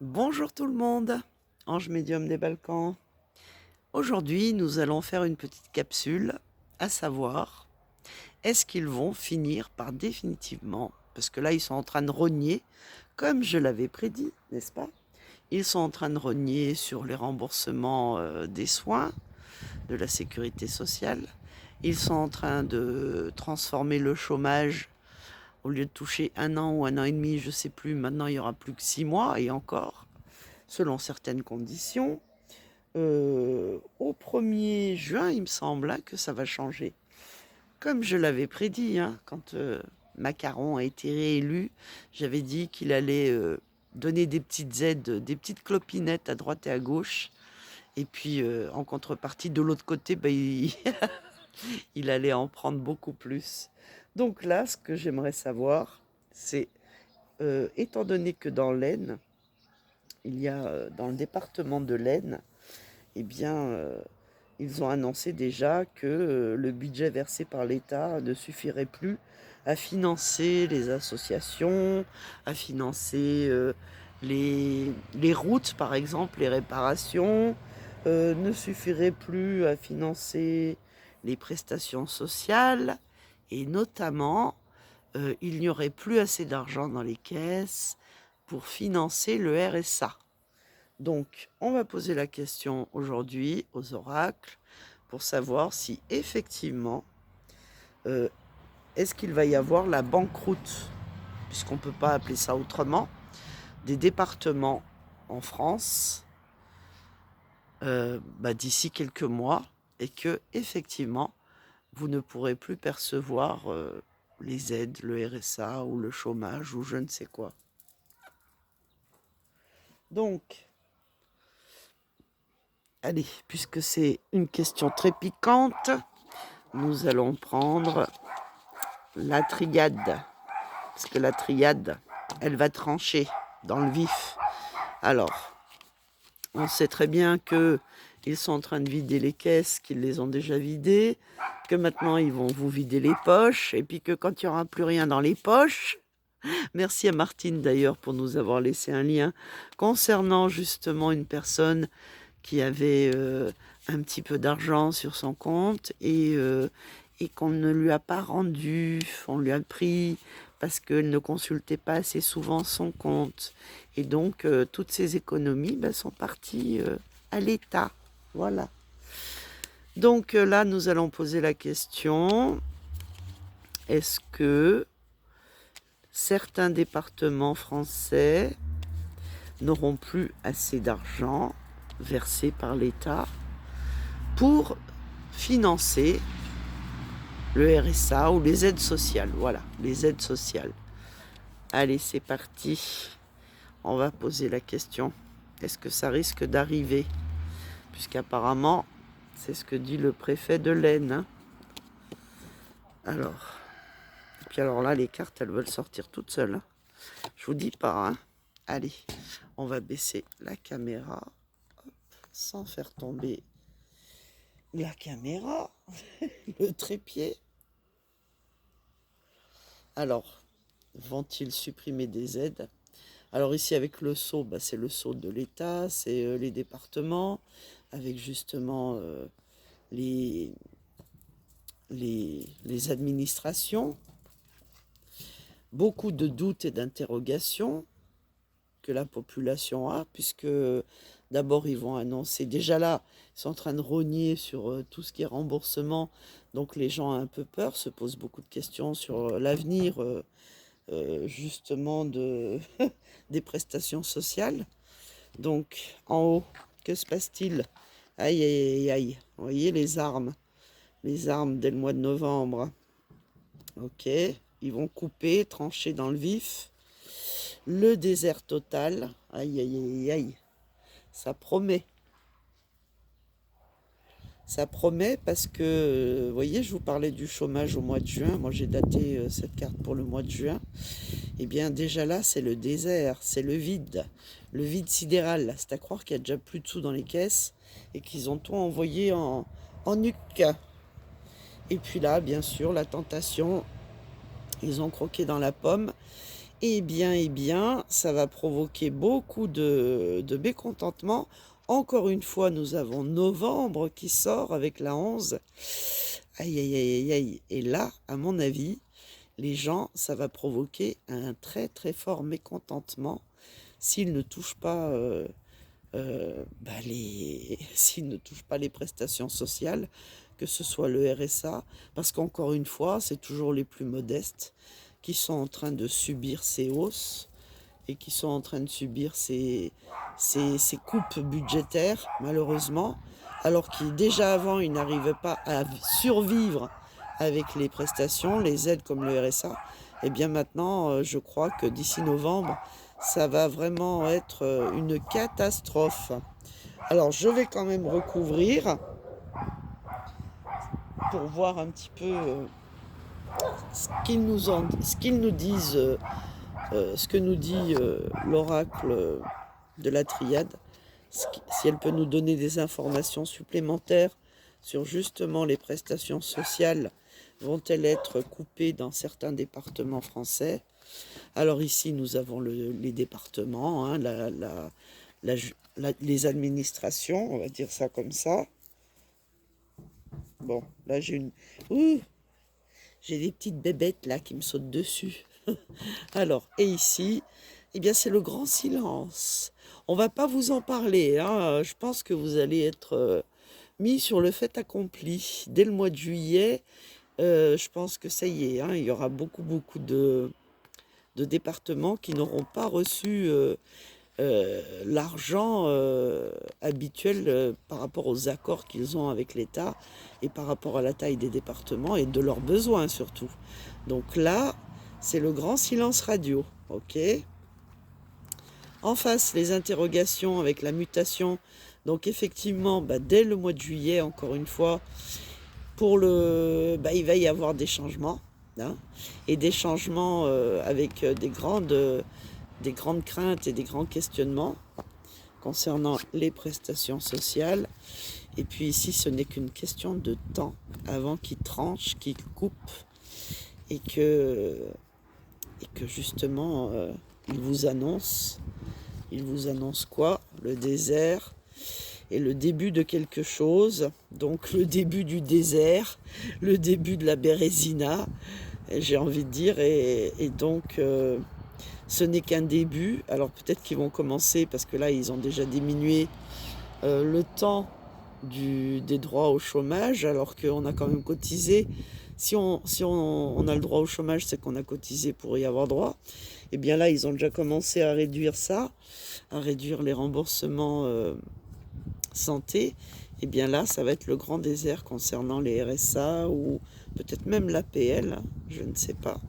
Bonjour tout le monde, Ange Médium des Balkans. Aujourd'hui, nous allons faire une petite capsule, à savoir, est-ce qu'ils vont finir par définitivement, parce que là ils sont en train de rogner, comme je l'avais prédit, n'est-ce pas? Ils sont en train de rogner sur les remboursements des soins, de la sécurité sociale. Ils sont en train de transformer le chômage. Au lieu de toucher 1 an ou 1 an et demi, je ne sais plus, maintenant il n'y aura plus que 6 mois et encore, selon certaines conditions. Au 1er juin, il me semble, hein, que ça va changer. Comme je l'avais prédit, hein, quand Macron a été réélu, j'avais dit qu'il allait donner des petites aides, des petites clopinettes à droite et à gauche. Et puis, en contrepartie, de l'autre côté, il allait en prendre beaucoup plus. Donc là, ce que j'aimerais savoir, c'est, étant donné que dans l'Aisne, il y a, dans le département de l'Aisne, eh bien, ils ont annoncé déjà que le budget versé par l'État ne suffirait plus à financer les associations, à financer les routes, par exemple, les réparations, ne suffirait plus à financer les prestations sociales, et notamment, il n'y aurait plus assez d'argent dans les caisses pour financer le RSA. Donc, on va poser la question aujourd'hui aux oracles pour savoir si effectivement, euh, est-ce qu'il va y avoir la banqueroute, puisqu'on ne peut pas appeler ça autrement, des départements en France d'ici quelques mois, et que effectivement, vous ne pourrez plus percevoir les aides, le RSA ou le chômage ou je ne sais quoi. Donc, allez, puisque c'est une question très piquante, nous allons prendre la triade. Parce que la triade, elle va trancher dans le vif. Alors, on sait très bien qu'ils sont en train de vider les caisses, qu'ils les ont déjà vidées, que maintenant ils vont vous vider les poches, et puis que quand il n'y aura plus rien dans les poches, merci à Martine d'ailleurs pour nous avoir laissé un lien concernant justement une personne qui avait un petit peu d'argent sur son compte et qu'on ne lui a pas rendu, on lui a pris parce qu'elle ne consultait pas assez souvent son compte. Et donc, toutes ces économies sont parties à l'État. Voilà. Donc là, nous allons poser la question, est-ce que certains départements français n'auront plus assez d'argent versé par l'État pour financer le RSA ou les aides sociales. Voilà, les aides sociales. Allez, c'est parti. On va poser la question. Est-ce que ça risque d'arriver? Puisqu'apparemment, c'est ce que dit le préfet de l'Aisne. Hein. Alors, et puis alors là, les cartes, elles veulent sortir toutes seules. Hein. Je vous dis pas. Hein. Allez, on va baisser la caméra sans faire tomber la caméra, le trépied. Alors, vont-ils supprimer des aides? Alors ici avec le sceau, c'est le sceau de l'État, c'est les départements, avec justement les, les administrations. Beaucoup de doutes et d'interrogations que la population a, puisque d'abord ils vont annoncer, déjà là, ils sont en train de rogner sur tout ce qui est remboursement, donc les gens ont un peu peur, se posent beaucoup de questions sur l'avenir justement des prestations sociales. Donc en haut, que se passe-t-il? Aïe, aïe, aïe, aïe. Vous voyez les armes dès le mois de novembre. Ok, ils vont couper, trancher dans le vif. Le désert total. Aïe, aïe, aïe, aïe. Ça promet. Ça promet parce que, vous voyez, je vous parlais du chômage au mois de juin. Moi, j'ai daté cette carte pour le mois de juin. Eh bien, déjà là, c'est le désert, c'est le vide sidéral. C'est à croire qu'il y a déjà plus de sous dans les caisses et qu'ils ont tout envoyé en nuque. Et puis là, bien sûr, la tentation, ils ont croqué dans la pomme Eh bien, ça va provoquer beaucoup de mécontentement. Encore une fois, nous avons novembre qui sort avec la 11. Aïe, aïe, aïe, aïe, aïe. Et là, à mon avis, les gens, ça va provoquer un très, très fort mécontentement s'ils ne touchent pas s'ils ne touchent pas les prestations sociales, que ce soit le RSA, parce qu'encore une fois, c'est toujours les plus modestes qui sont en train de subir ces hausses et qui sont en train de subir ces coupes budgétaires, malheureusement, alors qu'ils, déjà avant, ils n'arrivaient pas à survivre avec les prestations, les aides comme le RSA. Et bien maintenant, je crois que d'ici novembre, ça va vraiment être une catastrophe. Alors, je vais quand même recouvrir pour voir un petit peu ce qu'ils nous disent, ce que nous dit l'oracle de la triade, si elle peut nous donner des informations supplémentaires sur justement les prestations sociales, vont-elles être coupées dans certains départements français? Alors ici, nous avons les départements, hein, les administrations, on va dire ça comme ça. Bon, là Ouh, j'ai des petites bébêtes là qui me sautent dessus. Alors, et ici, eh bien c'est le grand silence. On va pas vous en parler, hein. Je pense que vous allez être mis sur le fait accompli. Dès le mois de juillet, je pense que ça y est, hein, il y aura beaucoup de départements qui n'auront pas reçu l'argent habituel par rapport aux accords qu'ils ont avec l'État et par rapport à la taille des départements et de leurs besoins surtout. Donc là, c'est le grand silence radio, ok? En face, les interrogations avec la mutation. Donc effectivement, dès le mois de juillet, encore une fois, il va y avoir des changements, hein, et des changements avec des grandes craintes et des grands questionnements concernant les prestations sociales. Et puis ici, ce n'est qu'une question de temps avant qu'ils tranchent, qu'ils coupent et que justement, ils vous annoncent quoi? Le désert et le début de quelque chose. Donc le début du désert, le début de la Bérésina, j'ai envie de dire. Et donc, ce n'est qu'un début. Alors peut-être qu'ils vont commencer, parce que là, ils ont déjà diminué le temps des droits au chômage, alors qu'on a quand même cotisé. Si on a le droit au chômage, c'est qu'on a cotisé pour y avoir droit. Et bien là, ils ont déjà commencé à réduire ça, à réduire les remboursements santé. Et bien là, ça va être le grand désert concernant les RSA ou peut-être même l'APL, je ne sais pas.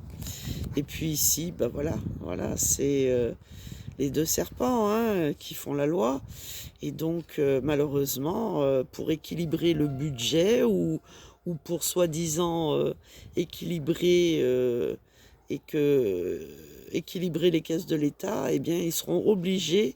Et puis ici, voilà, c'est les deux serpents, hein, qui font la loi. Et donc, malheureusement, pour équilibrer le budget ou pour soi-disant équilibrer équilibrer les caisses de l'État, eh bien, ils seront obligés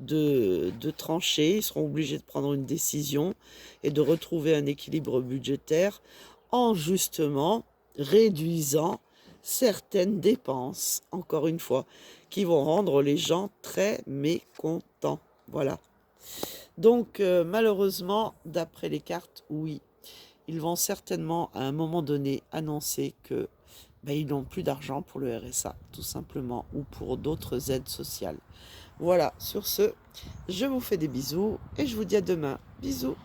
de trancher, ils seront obligés de prendre une décision et de retrouver un équilibre budgétaire en justement réduisant certaines dépenses, encore une fois, qui vont rendre les gens très mécontents. Voilà. Donc, malheureusement, d'après les cartes, oui, ils vont certainement à un moment donné annoncer que ils n'ont plus d'argent pour le RSA, tout simplement, ou pour d'autres aides sociales. Voilà, sur ce, je vous fais des bisous et je vous dis à demain. Bisous.